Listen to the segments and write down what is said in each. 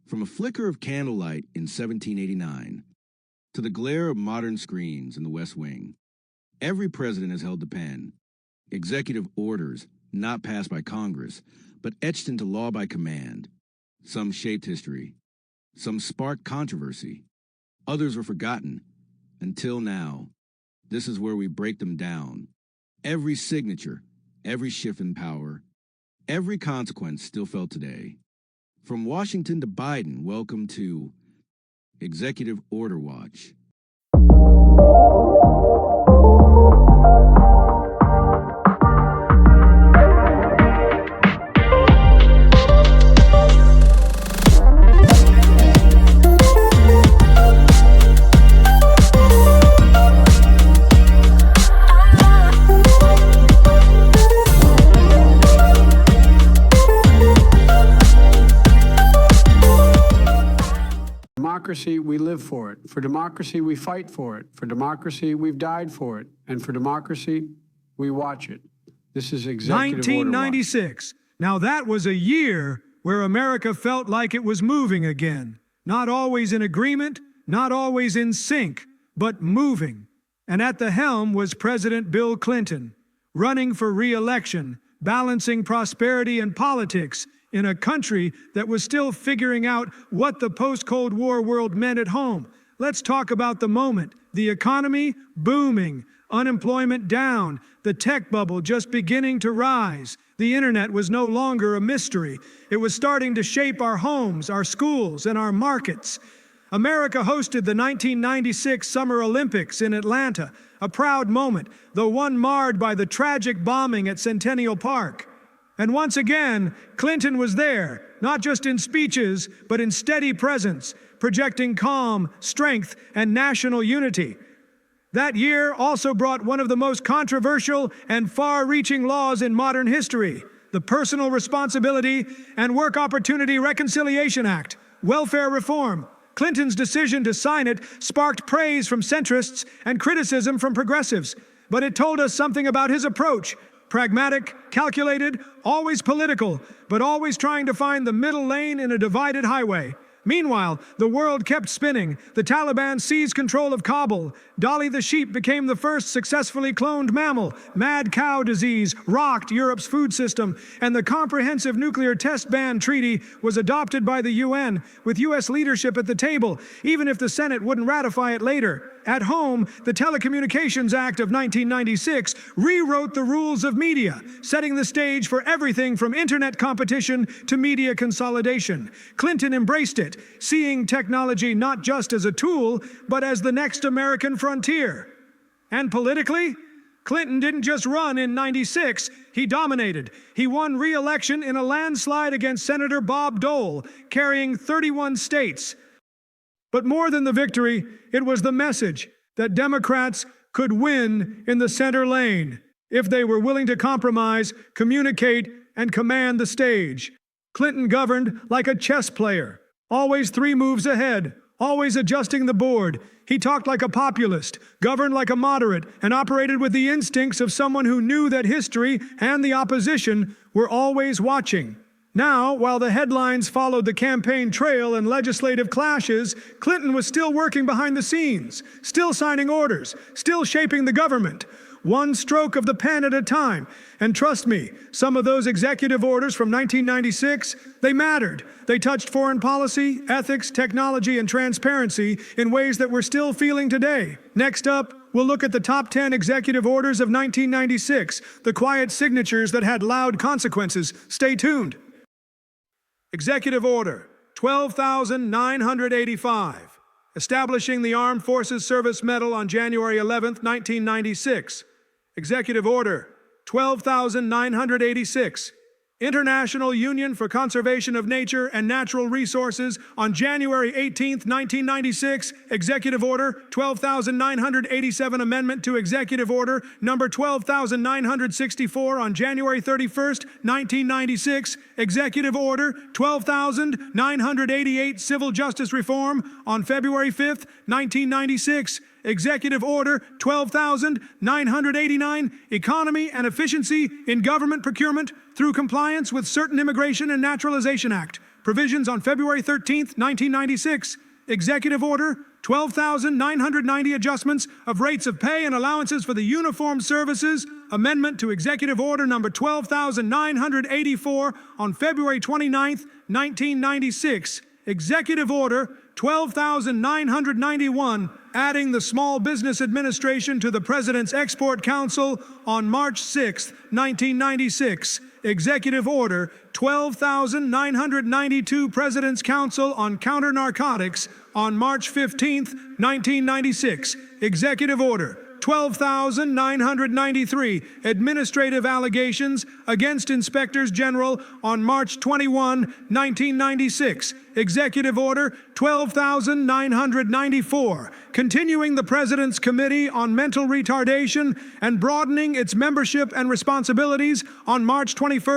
From a flicker of candlelight in 1789 to the glare of modern screens in the West Wing, every president has held the pen. Executive orders not passed by Congress, but etched into law by command. Some shaped history. Some sparked controversy. Others were forgotten. Until now. This is where we break them down. Every signature, every shift in power, every consequence still felt today. From Washington to Biden, welcome to Executive Order Watch. Democracy, we live for it. For democracy, we fight for it. For democracy, we've died for it. And for democracy, we watch it. This is Executive 1996. Now that was a year where America felt like it was moving again. Not always in agreement, not always in sync, but moving. And at the helm was President Bill Clinton, running for re-election, balancing prosperity and politics in a country that was still figuring out what the post-Cold War world meant at home. Let's talk about the moment. The economy booming, unemployment down, the tech bubble just beginning to rise. The internet was no longer a mystery. It was starting to shape our homes, our schools, and our markets. America hosted the 1996 Summer Olympics in Atlanta, a proud moment, though one marred by the tragic bombing at Centennial Park. And once again, Clinton was there, not just in speeches, but in steady presence, projecting calm, strength, and national unity. That year also brought one of the most controversial and far-reaching laws in modern history, the Personal Responsibility and Work Opportunity Reconciliation Act, welfare reform. Clinton's decision to sign it sparked praise from centrists and criticism from progressives, but it told us something about his approach. Pragmatic, calculated, always political, but always trying to find the middle lane in a divided highway. Meanwhile, the world kept spinning. The Taliban seized control of Kabul. Dolly the sheep became the first successfully cloned mammal. Mad cow disease rocked Europe's food system. And the Comprehensive Nuclear Test Ban Treaty was adopted by the UN, with U.S. leadership at the table, even if the Senate wouldn't ratify it later. At home, the Telecommunications Act of 1996 rewrote the rules of media, setting the stage for everything from internet competition to media consolidation. Clinton embraced it, seeing technology not just as a tool, but as the next American frontier. And politically, Clinton didn't just run in '96, he dominated. He won re-election in a landslide against Senator Bob Dole, carrying 31 states. But more than the victory, it was the message that Democrats could win in the center lane if they were willing to compromise, communicate, and command the stage. Clinton governed like a chess player, always 3 moves ahead, always adjusting the board. He talked like a populist, governed like a moderate, and operated with the instincts of someone who knew that history and the opposition were always watching. Now, while the headlines followed the campaign trail and legislative clashes, Clinton was still working behind the scenes, still signing orders, still shaping the government, one stroke of the pen at a time. And trust me, some of those executive orders from 1996, they mattered. They touched foreign policy, ethics, technology, and transparency in ways that we're still feeling today. Next up, we'll look at the top 10 executive orders of 1996, the quiet signatures that had loud consequences. Stay tuned. Executive Order 12,985, establishing the Armed Forces Service Medal on January 11, 1996. Executive Order 12,986, International Union for Conservation of Nature and Natural Resources on January 18, 1996, Executive Order 12,987 Amendment to Executive Order Number 12,964 on January 31, 1996, Executive Order 12,988 Civil Justice Reform on February 5, 1996, Executive Order 12,989 Economy and Efficiency in Government Procurement through Compliance with Certain Immigration and Naturalization Act provisions on February 13, 1996. Executive Order 12,990 adjustments of rates of pay and allowances for the uniformed services. Amendment to Executive Order number 12,984 on February 29, 1996. Executive Order 12,991, adding the Small Business Administration to the President's Export Council on March 6, 1996. Executive Order 12,992, President's Council on Counter-Narcotics on March 15, 1996. Executive Order 12,993, administrative allegations against inspectors general on March 21, 1996. Executive Order 12,994, continuing the President's Committee on Mental Retardation and broadening its membership and responsibilities on March 21,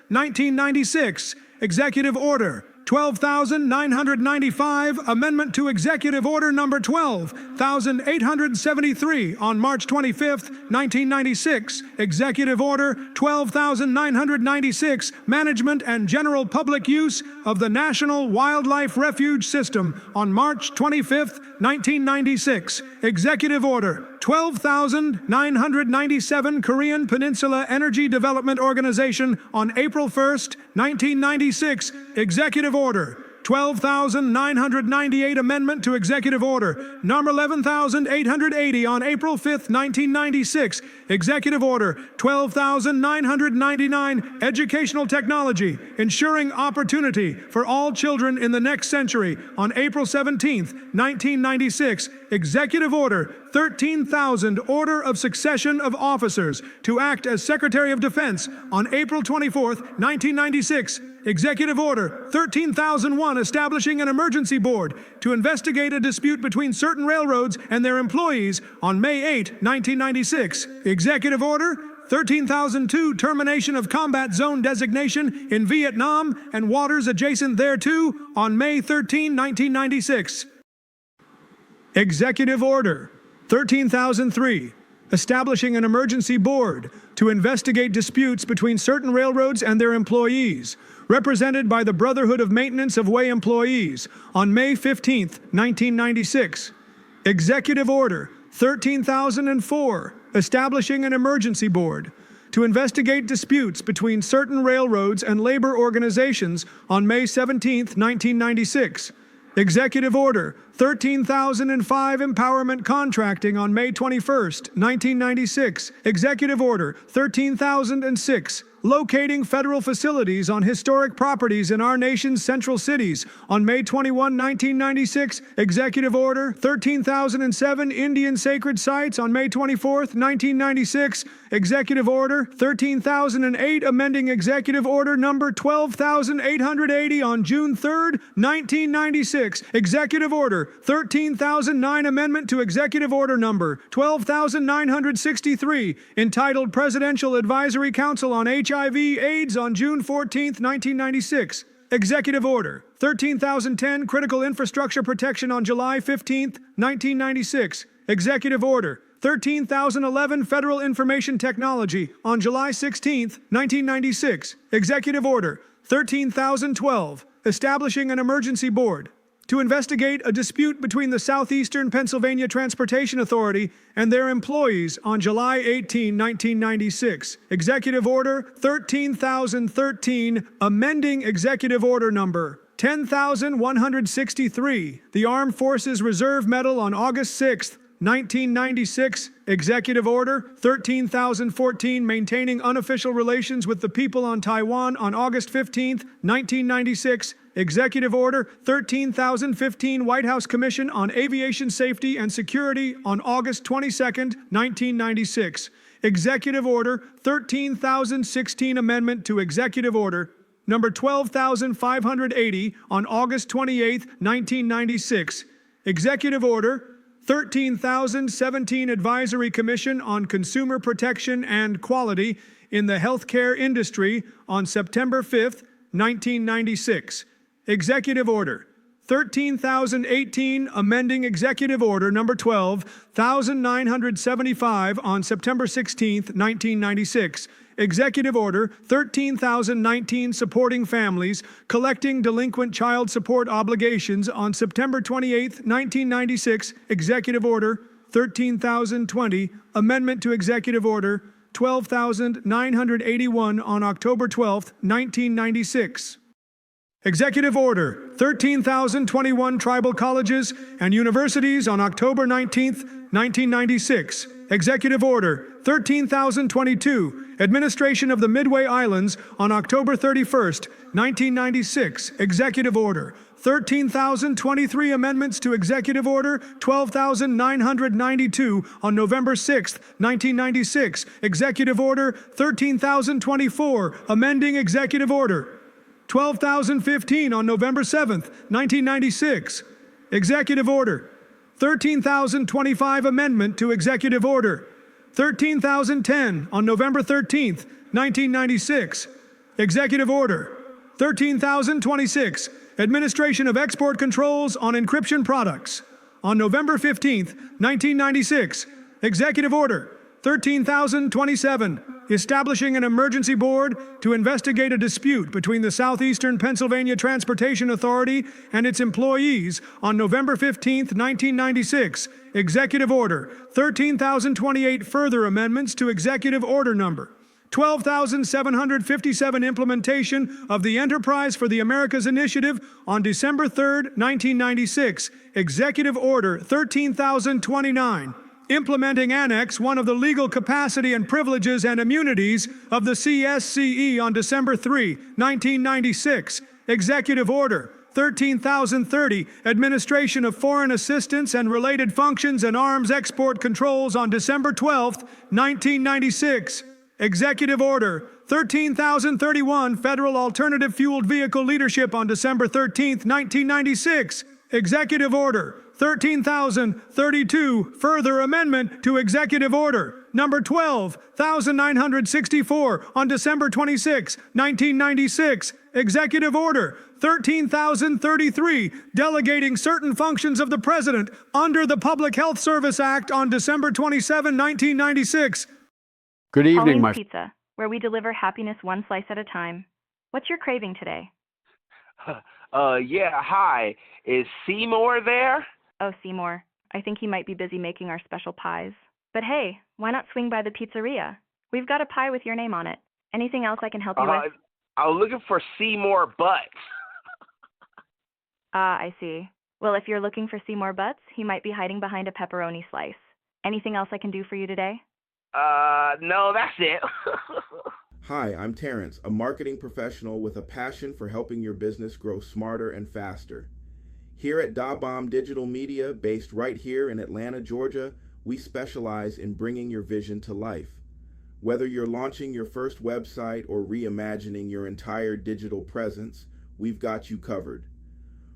1996. Executive Order 12,995, amendment to Executive Order number 12,873 on March 25, 1996. Executive Order 12,996, management and general public use of the National Wildlife Refuge System on March 25, 1996. Executive Order 12,997, Korean Peninsula Energy Development Organization on April 1, 1996. Executive Order 12,998, amendment to Executive Order number 11,880 on April 5, 1996. Executive Order 12,999, educational technology, ensuring opportunity for all children in the next century on April 17, 1996. Executive Order 13,000, order of succession of officers to act as Secretary of Defense on April 24, 1996. Executive Order 13,001, establishing an emergency board to investigate a dispute between certain railroads and their employees on May 8, 1996. Executive Order 13,002, termination of combat zone designation in Vietnam and waters adjacent thereto on May 13, 1996. Executive Order 13,003, establishing an emergency board to investigate disputes between certain railroads and their employees, represented by the Brotherhood of Maintenance of Way employees on May 15, 1996. Executive Order 13,004, establishing an emergency board to investigate disputes between certain railroads and labor organizations on May 17, 1996. Executive Order 13,005, empowerment contracting on May 21, 1996. Executive Order 13,006, locating federal facilities on historic properties in our nation's central cities on May 21, 1996. Executive Order 13,007, Indian sacred sites on May 24, 1996. Executive Order 13,008, amending Executive Order number 12,880 on June 3, 1996. Executive Order 13,009, amendment to Executive Order number 12,963, entitled Presidential Advisory Council on HIV/AIDS on June 14, 1996. Executive Order 13,010, Critical Infrastructure Protection on July 15, 1996. Executive Order 13,011, Federal Information Technology on July 16, 1996. Executive Order 13,012, establishing an emergency board to investigate a dispute between the Southeastern Pennsylvania Transportation Authority and their employees on July 18, 1996. Executive Order 13,013, amending Executive Order number 10,163, the Armed Forces Reserve Medal on August 6, 1996. Executive Order 13,014, maintaining unofficial relations with the people on Taiwan on August 15, 1996. Executive Order 13,015, White House Commission on Aviation Safety and Security on August 22, 1996. Executive Order 13,016, amendment to Executive Order number 12,580 on August 28, 1996. Executive Order 13,017, Advisory Commission on Consumer Protection and Quality in the Healthcare Industry on September 5, 1996. Executive Order 13,018, amending Executive Order Number 12,975 on September 16, 1996. Executive Order 13,019, supporting families collecting delinquent child support obligations on September 28, 1996. Executive Order 13,020, amendment to Executive Order 12,981 on October 12, 1996. Executive Order 13,021, tribal colleges and universities on October 19, 1996. Executive Order 13,022, administration of the Midway Islands on October 31, 1996. Executive Order 13,023, amendments to Executive Order 12,992 on November 6, 1996. Executive Order 13,024, amending Executive Order 12,015 on November 7, 1996. Executive Order 13,025, amendment to Executive Order 13,010 on November 13, 1996. Executive Order 13,026, administration of export controls on encryption products on November 15, 1996. Executive Order 13,027, establishing an emergency board to investigate a dispute between the Southeastern Pennsylvania Transportation Authority and its employees on November 15, 1996. Executive Order 13,028, further amendments to Executive Order Number 12,757, implementation of the Enterprise for the Americas Initiative on December 3, 1996. Executive Order 13,029, implementing Annex 1 of the legal capacity and privileges and immunities of the CSCE on December 3, 1996. Executive Order 13,030, administration of foreign assistance and related functions and arms export controls on December 12, 1996. Executive Order 13,031, federal alternative fueled vehicle leadership on December 13, 1996. Executive Order 13,032, further amendment to Executive Order Number 12,964 on December 26, 1996. Executive Order 13,033, delegating certain functions of the President under the Public Health Service Act on December 27, 1996. Good evening, Pauline's Pizza, where we deliver happiness one slice at a time. What's your craving today? Yeah, hi. Is Seymour there? Oh, Seymour. I think he might be busy making our special pies. But hey, why not swing by the pizzeria? We've got a pie with your name on it. Anything else I can help you with? I was looking for Seymour Butts. Ah, I see. Well, if you're looking for Seymour Butts, he might be hiding behind a pepperoni slice. Anything else I can do for you today? No, that's it. Hi, I'm Terrence, a marketing professional with a passion for helping your business grow smarter and faster. Here at Da Bomb Digital Media, based right here in Atlanta, Georgia, we specialize in bringing your vision to life. Whether you're launching your first website or reimagining your entire digital presence, we've got you covered.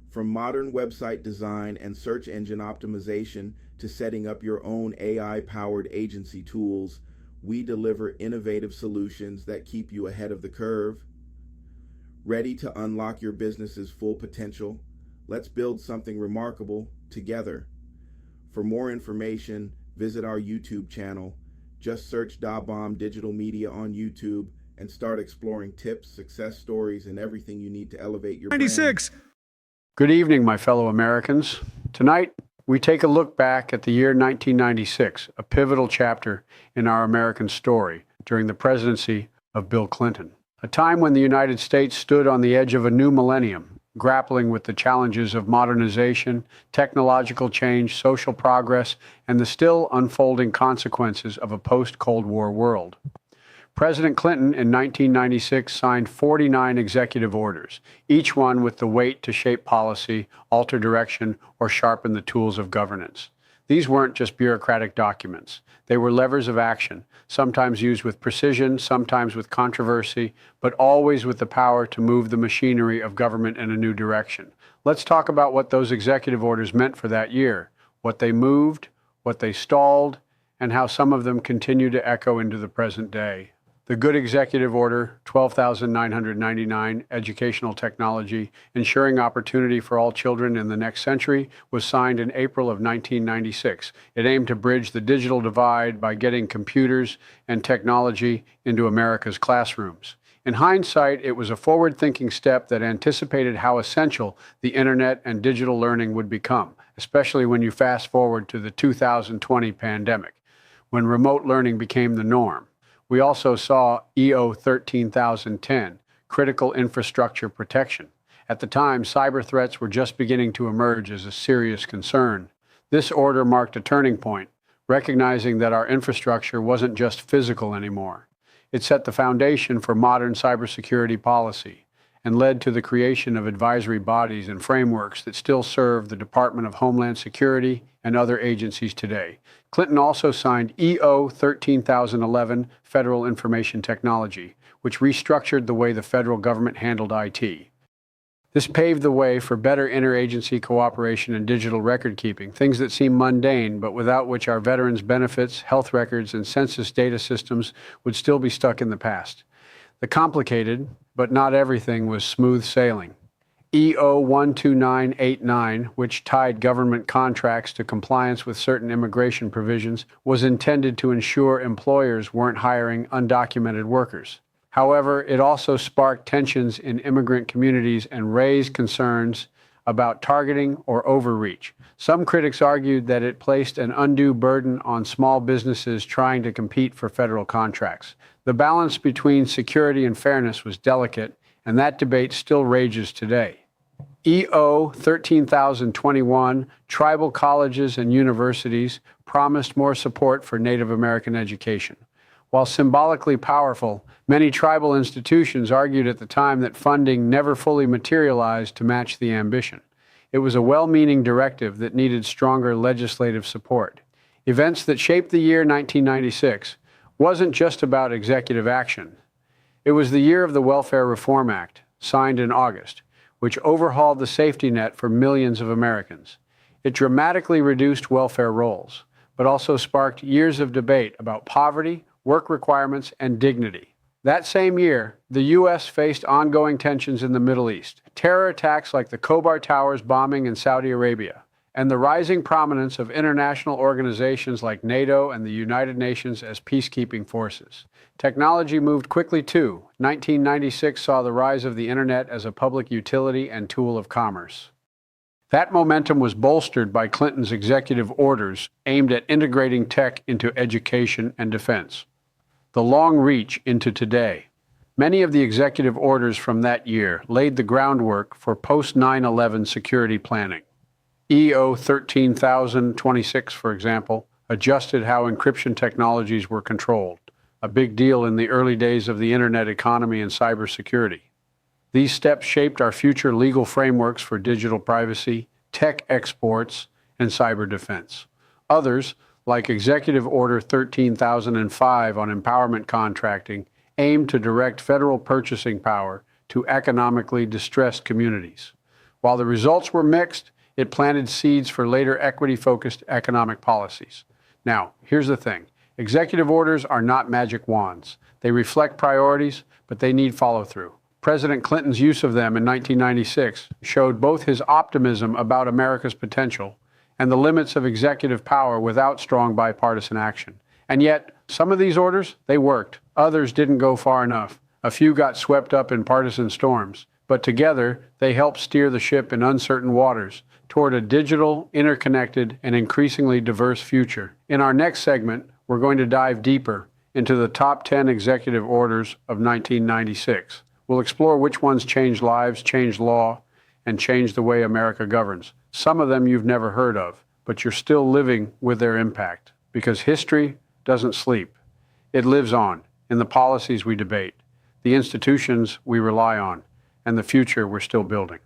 From modern website design and search engine optimization to setting up your own AI-powered agency tools, we deliver innovative solutions that keep you ahead of the curve. Ready to unlock your business's full potential? Let's build something remarkable together. For more information, visit our YouTube channel. Just search Da Bomb Digital Media on YouTube and start exploring tips, success stories, and everything you need to elevate your 96. brand. Good evening, my fellow Americans. Tonight, we take a look back at the year 1996, a pivotal chapter in our American story during the presidency of Bill Clinton, a time when the United States stood on the edge of a new millennium, grappling with the challenges of modernization, technological change, social progress, and the still unfolding consequences of a post-Cold War world. President Clinton in 1996 signed 49 executive orders, each one with the weight to shape policy, alter direction, or sharpen the tools of governance. These weren't just bureaucratic documents. They were levers of action, sometimes used with precision, sometimes with controversy, but always with the power to move the machinery of government in a new direction. Let's talk about what those executive orders meant for that year, what they moved, what they stalled, and how some of them continue to echo into the present day. The Good Executive Order 12,999, Educational Technology, Ensuring Opportunity for All Children in the Next Century, was signed in April of 1996. It aimed to bridge the digital divide by getting computers and technology into America's classrooms. In hindsight, it was a forward-thinking step that anticipated how essential the internet and digital learning would become, especially when you fast forward to the 2020 pandemic, when remote learning became the norm. We also saw EO 13010, Critical Infrastructure Protection. At the time, cyber threats were just beginning to emerge as a serious concern. This order marked a turning point, recognizing that our infrastructure wasn't just physical anymore. It set the foundation for modern cybersecurity policy and led to the creation of advisory bodies and frameworks that still serve the Department of Homeland Security and other agencies today. Clinton also signed EO 13011, Federal Information Technology, which restructured the way the federal government handled IT. This paved the way for better interagency cooperation and digital record-keeping, things that seem mundane, but without which our veterans' benefits, health records, and census data systems would still be stuck in the past. The complicated, but not everything, was smooth sailing. EO 12989, which tied government contracts to compliance with certain immigration provisions, was intended to ensure employers weren't hiring undocumented workers. However, it also sparked tensions in immigrant communities and raised concerns about targeting or overreach. Some critics argued that it placed an undue burden on small businesses trying to compete for federal contracts. The balance between security and fairness was delicate, and that debate still rages today. EO 13021, tribal colleges and universities, promised more support for Native American education. While symbolically powerful, many tribal institutions argued at the time that funding never fully materialized to match the ambition. It was a well-meaning directive that needed stronger legislative support. Events that shaped the year 1996 wasn't just about executive action. It was the year of the Welfare Reform Act, signed in August, which overhauled the safety net for millions of Americans. It dramatically reduced welfare rolls, but also sparked years of debate about poverty, work requirements, and dignity. That same year, the U.S. faced ongoing tensions in the Middle East, terror attacks like the Khobar Towers bombing in Saudi Arabia, and the rising prominence of international organizations like NATO and the United Nations as peacekeeping forces. Technology moved quickly too. 1996 saw the rise of the internet as a public utility and tool of commerce. That momentum was bolstered by Clinton's executive orders aimed at integrating tech into education and defense. The long reach into today. Many of the executive orders from that year laid the groundwork for post-9/11 security planning. EO 13026, for example, adjusted how encryption technologies were controlled, a big deal in the early days of the internet economy and cybersecurity. These steps shaped our future legal frameworks for digital privacy, tech exports, and cyber defense. Others, like Executive Order 13005 on empowerment contracting, aimed to direct federal purchasing power to economically distressed communities. While the results were mixed, it planted seeds for later equity-focused economic policies. Now, here's the thing. Executive orders are not magic wands. They reflect priorities, but they need follow-through. President Clinton's use of them in 1996 showed both his optimism about America's potential and the limits of executive power without strong bipartisan action. And yet, some of these orders, they worked. Others didn't go far enough. A few got swept up in partisan storms. But together, they helped steer the ship in uncertain waters toward a digital, interconnected, and increasingly diverse future. In our next segment, we're going to dive deeper into the top 10 executive orders of 1996. We'll explore which ones changed lives, changed law, and changed the way America governs. Some of them you've never heard of, but you're still living with their impact, because history doesn't sleep. It lives on in the policies we debate, the institutions we rely on, and the future we're still building.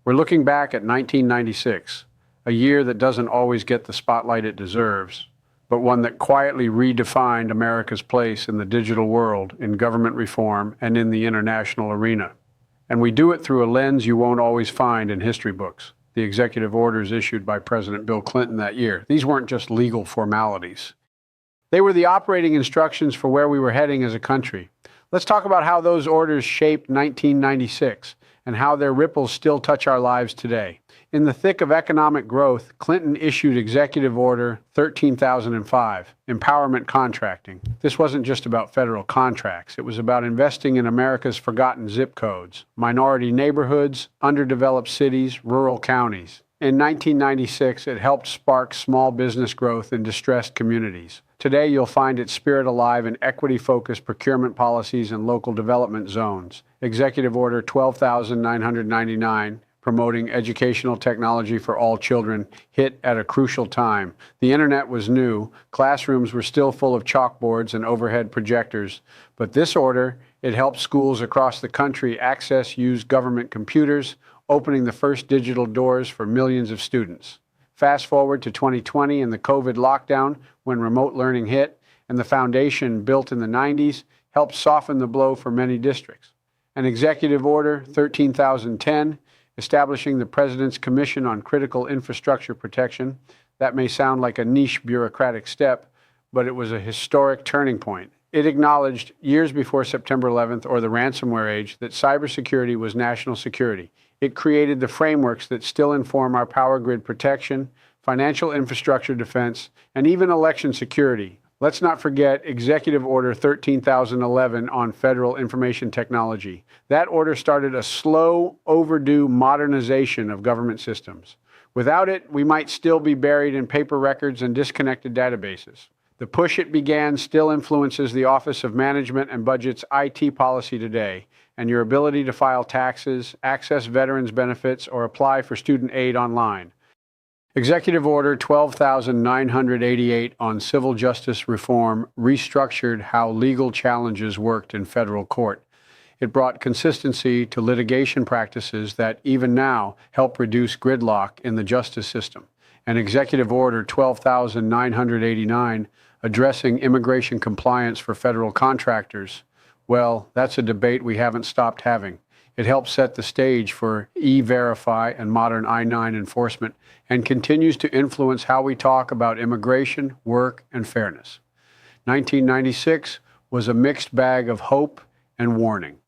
We're looking back at 1996, a year that doesn't always get the spotlight it deserves, but one that quietly redefined America's place in the digital world, in government reform, and in the international arena. And we do it through a lens you won't always find in history books, the executive orders issued by President Bill Clinton that year. These weren't just legal formalities. They were the operating instructions for where we were heading as a country. Let's talk about how those orders shaped 1996 and how their ripples still touch our lives today. In the thick of economic growth, Clinton issued Executive Order 13,005, Empowerment Contracting. This wasn't just about federal contracts. It was about investing in America's forgotten zip codes, minority neighborhoods, underdeveloped cities, rural counties. In 1996, it helped spark small business growth in distressed communities. Today, you'll find its spirit alive in equity-focused procurement policies and local development zones. Executive Order 12,999, promoting educational technology for all children, hit at a crucial time. The internet was new, classrooms were still full of chalkboards and overhead projectors, but this order, it helped schools across the country access used government computers, opening the first digital doors for millions of students. Fast forward to 2020 and the COVID lockdown, when remote learning hit, and the foundation built in the 90s helped soften the blow for many districts. An Executive Order 13,010, establishing the President's Commission on Critical Infrastructure Protection. That may sound like a niche bureaucratic step, but it was a historic turning point. It acknowledged, years before September 11th or the ransomware age, that cybersecurity was national security. It created the frameworks that still inform our power grid protection, financial infrastructure defense, and even election security. Let's not forget Executive Order 13,011 on federal information technology. That order started a slow, overdue modernization of government systems. Without it, we might still be buried in paper records and disconnected databases. The push it began still influences the Office of Management and Budget's IT policy today, and your ability to file taxes, access veterans benefits, or apply for student aid online. Executive Order 12,988 on civil justice reform restructured how legal challenges worked in federal court. It brought consistency to litigation practices that even now help reduce gridlock in the justice system. And Executive Order 12,989 addressing immigration compliance for federal contractors. Well, that's a debate we haven't stopped having. It helped set the stage for E-Verify and modern I-9 enforcement and continues to influence how we talk about immigration, work, and fairness. 1996 was a mixed bag of hope and warning.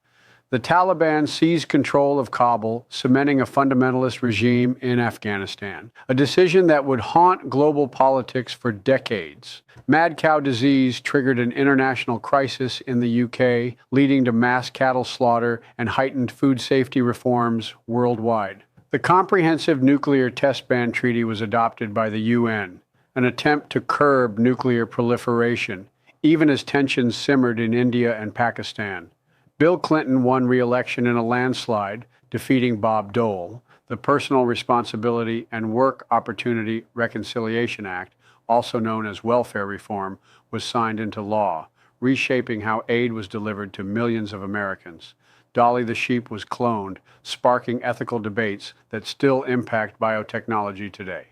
The Taliban seized control of Kabul, cementing a fundamentalist regime in Afghanistan, a decision that would haunt global politics for decades. Mad cow disease triggered an international crisis in the UK, leading to mass cattle slaughter and heightened food safety reforms worldwide. The Comprehensive Nuclear Test Ban Treaty was adopted by the UN, an attempt to curb nuclear proliferation, even as tensions simmered in India and Pakistan. Bill Clinton won re-election in a landslide, defeating Bob Dole. The Personal Responsibility and Work Opportunity Reconciliation Act, also known as welfare reform, was signed into law, reshaping how aid was delivered to millions of Americans. Dolly the sheep was cloned, sparking ethical debates that still impact biotechnology today.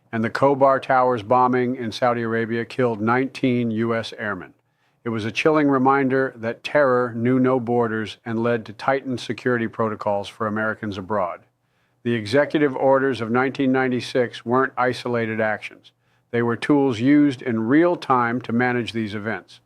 And the Khobar Towers bombing in Saudi Arabia killed 19 U.S. airmen. It was a chilling reminder that terror knew no borders and led to tightened security protocols for Americans abroad. The executive orders of 1996 weren't isolated actions. They were tools used in real time to manage these events.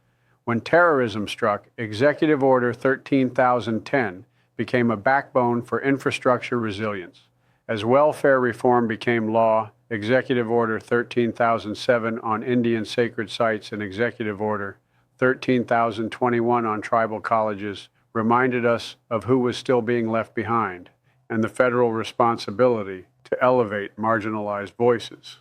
When terrorism struck, Executive Order 13,010 became a backbone for infrastructure resilience. As welfare reform became law, Executive Order 13,007 on Indian sacred sites and Executive Order 13,021 on tribal colleges reminded us of who was still being left behind and the federal responsibility to elevate marginalized voices.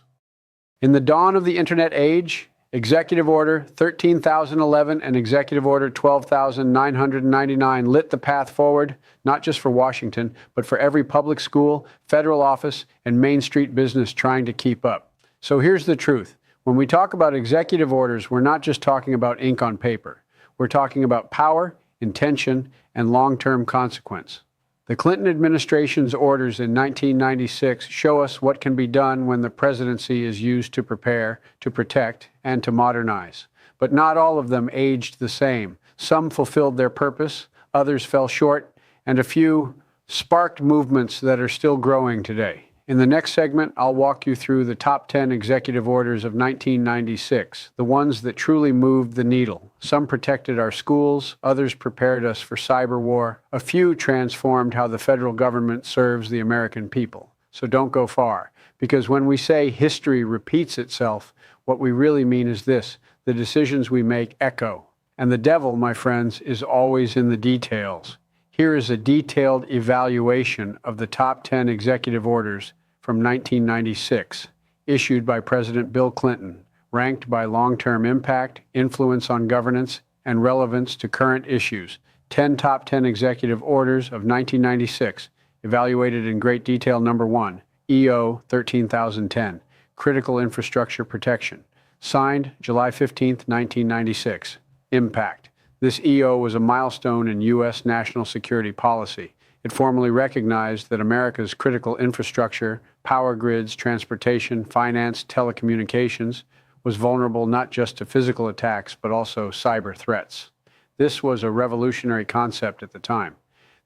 In the dawn of the Internet age, Executive Order 13,011 and Executive Order 12,999 lit the path forward, not just for Washington, but for every public school, federal office, and Main Street business trying to keep up. So here's the truth. When we talk about executive orders, we're not just talking about ink on paper. We're talking about power, intention, and long-term consequence. The Clinton administration's orders in 1996 show us what can be done when the presidency is used to prepare, to protect, and to modernize. But not all of them aged the same. Some fulfilled their purpose, others fell short, and a few sparked movements that are still growing today. In the next segment, I'll walk you through the top 10 executive orders of 1996, the ones that truly moved the needle. Some protected our schools, others prepared us for cyber war, a few transformed how the federal government serves the American people. So don't go far, because when we say history repeats itself, what we really mean is this: the decisions we make echo. And the devil, my friends, is always in the details. Here is a detailed evaluation of the top 10 executive orders from 1996, issued by President Bill Clinton, ranked by long-term impact, influence on governance, and relevance to current issues. 10 top 10 executive orders of 1996, evaluated in great detail. Number 1, EO 13010, Critical Infrastructure Protection. Signed July 15, 1996. Impact. This EO was a milestone in U.S. national security policy. It formally recognized that America's critical infrastructure, power grids, transportation, finance, telecommunications, was vulnerable not just to physical attacks, but also cyber threats. This was a revolutionary concept at the time.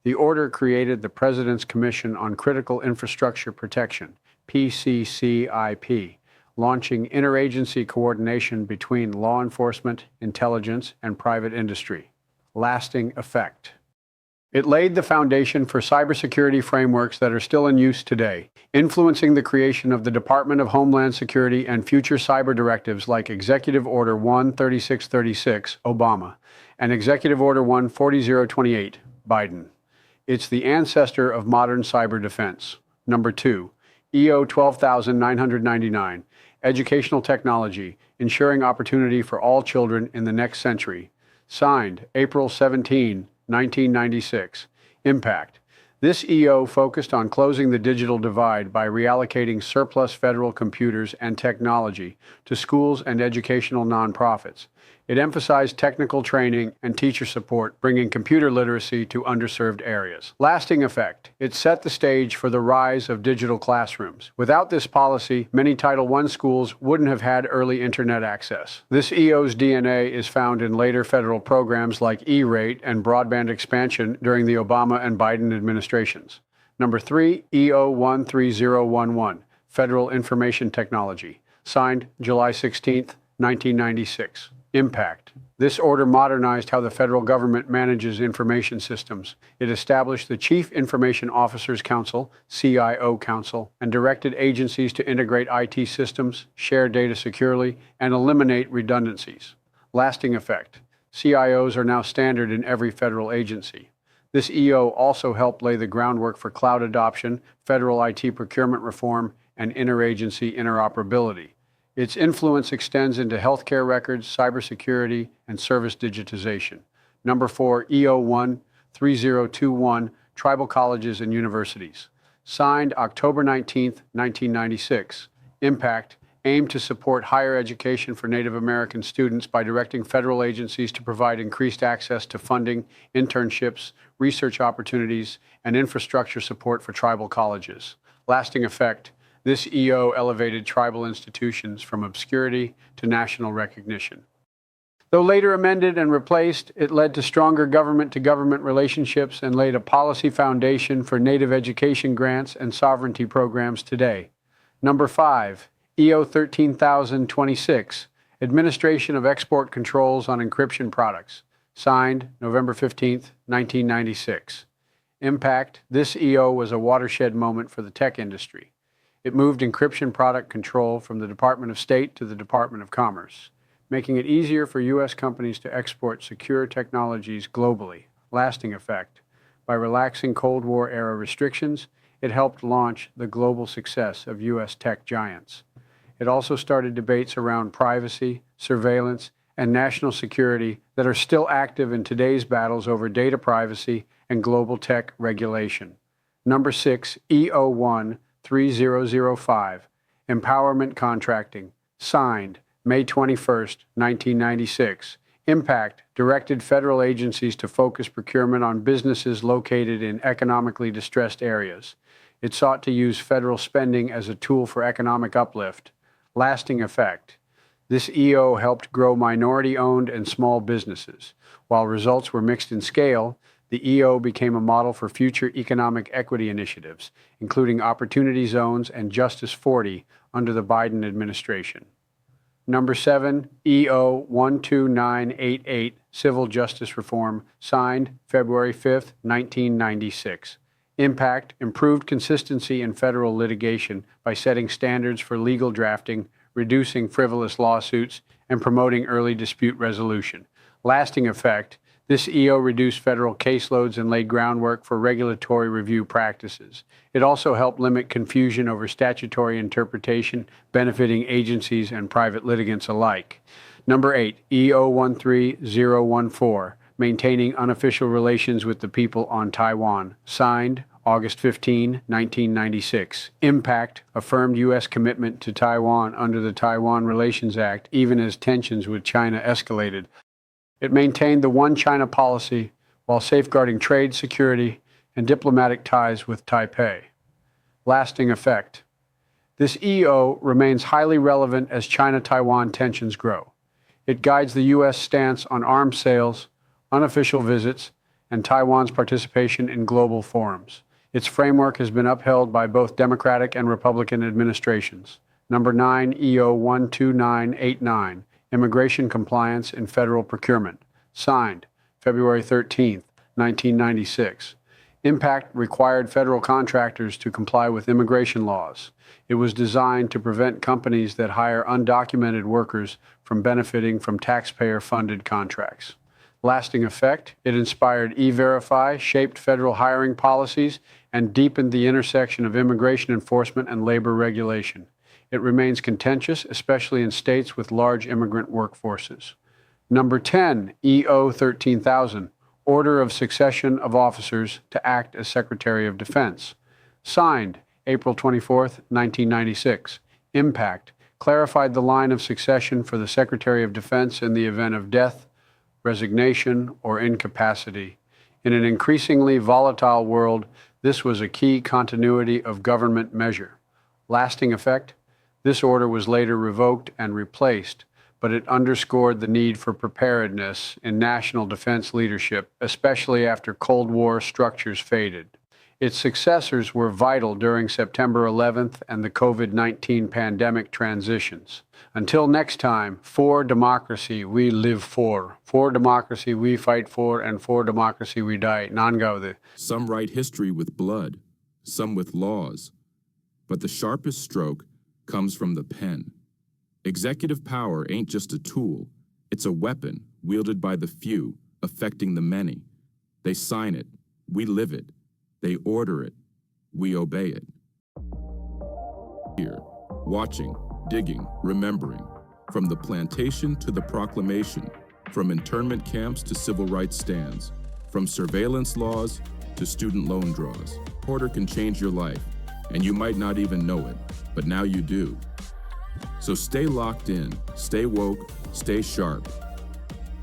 The order created the President's Commission on Critical Infrastructure Protection, PCCIP, launching interagency coordination between law enforcement, intelligence, and private industry. Lasting effect. It laid the foundation for cybersecurity frameworks that are still in use today, influencing the creation of the Department of Homeland Security and future cyber directives like Executive Order 13636, Obama, and Executive Order 14028, Biden. It's the ancestor of modern cyber defense. Number 2, EO 12999, Educational Technology, Ensuring Opportunity for All Children in the Next Century. Signed April 17, 1996. Impact. This EO focused on closing the digital divide by reallocating surplus federal computers and technology to schools and educational nonprofits. It emphasized technical training and teacher support, bringing computer literacy to underserved areas. Lasting effect. It set the stage for the rise of digital classrooms. Without this policy, many Title I schools wouldn't have had early internet access. This EO's DNA is found in later federal programs like E-rate and broadband expansion during the Obama and Biden administrations. Number 3, EO 13011, Federal Information Technology. Signed July 16, 1996. Impact. This order modernized how the federal government manages information systems. It established the Chief Information Officers Council, CIO Council, and directed agencies to integrate IT systems, share data securely, and eliminate redundancies. Lasting effect. CIOs are now standard in every federal agency. This EO also helped lay the groundwork for cloud adoption, federal IT procurement reform, and interagency interoperability. Its influence extends into healthcare records, cybersecurity, and service digitization. Number 4, EO 13021, Tribal Colleges and Universities. Signed October 19, 1996. Impact. Aimed to support higher education for Native American students by directing federal agencies to provide increased access to funding, internships, research opportunities, and infrastructure support for tribal colleges. Lasting effect. This EO elevated tribal institutions from obscurity to national recognition. Though later amended and replaced, it led to stronger government-to-government relationships and laid a policy foundation for Native education grants and sovereignty programs today. Number 5, EO 13026, Administration of Export Controls on Encryption Products. Signed November 15, 1996. Impact. This EO was a watershed moment for the tech industry. It moved encryption product control from the Department of State to the Department of Commerce, making it easier for U.S. companies to export secure technologies globally. Lasting effect. By relaxing Cold War-era restrictions, it helped launch the global success of U.S. tech giants. It also started debates around privacy, surveillance, and national security that are still active in today's battles over data privacy and global tech regulation. Number 6, EO 13005, Empowerment Contracting. Signed May 21, 1996. Impact. Directed federal agencies to focus procurement on businesses located in economically distressed areas. It sought to use federal spending as a tool for economic uplift. Lasting effect. This EO helped grow minority-owned and small businesses. While results were mixed in scale, the EO became a model for future economic equity initiatives, including Opportunity Zones and Justice 40 under the Biden administration. Number 7, EO 12988, Civil Justice Reform, signed February 5, 1996. Impact: improved consistency in federal litigation by setting standards for legal drafting, reducing frivolous lawsuits, and promoting early dispute resolution. Lasting effect: this EO reduced federal caseloads and laid groundwork for regulatory review practices. It also helped limit confusion over statutory interpretation, benefiting agencies and private litigants alike. Number 8, EO 13014, Maintaining Unofficial Relations with the People on Taiwan, signed August 15, 1996. Impact: affirmed U.S. commitment to Taiwan under the Taiwan Relations Act, even as tensions with China escalated. It maintained the One China policy while safeguarding trade, security, and diplomatic ties with Taipei. Lasting effect: this EO remains highly relevant as China-Taiwan tensions grow. It guides the U.S. stance on arms sales, unofficial visits, and Taiwan's participation in global forums. Its framework has been upheld by both Democratic and Republican administrations. Number 9, EO 12989, Immigration Compliance in Federal Procurement, signed February 13, 1996. Impact: required federal contractors to comply with immigration laws. It was designed to prevent companies that hire undocumented workers from benefiting from taxpayer-funded contracts. Lasting effect: it inspired E-Verify, shaped federal hiring policies, and deepened the intersection of immigration enforcement and labor regulation. It remains contentious, especially in states with large immigrant workforces. Number 10, EO 13000, Order of Succession of Officers to Act as Secretary of Defense, signed April 24, 1996. Impact: clarified the line of succession for the Secretary of Defense in the event of death, resignation, or incapacity. In an increasingly volatile world, this was a key continuity of government measure. Lasting effect: this order was later revoked and replaced, but it underscored the need for preparedness in national defense leadership, especially after Cold War structures faded. Its successors were vital during September 11th and the COVID-19 pandemic transitions. Until next time, for democracy we live for democracy we fight for, and for democracy we die. Nangaude. Some write history with blood, some with laws, but the sharpest stroke comes from the pen. Executive power ain't just a tool, it's a weapon wielded by the few, affecting the many. They sign it, we live it. They order it, we obey it. Here, watching, digging, remembering, from the plantation to the proclamation, from internment camps to civil rights stands, from surveillance laws to student loan draws. Porter can change your life, and you might not even know it, but now you do. So stay locked in, stay woke, stay sharp.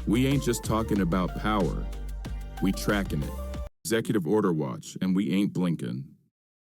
We ain't just talking about power, we tracking it. Executive Order Watch, and we ain't blinking.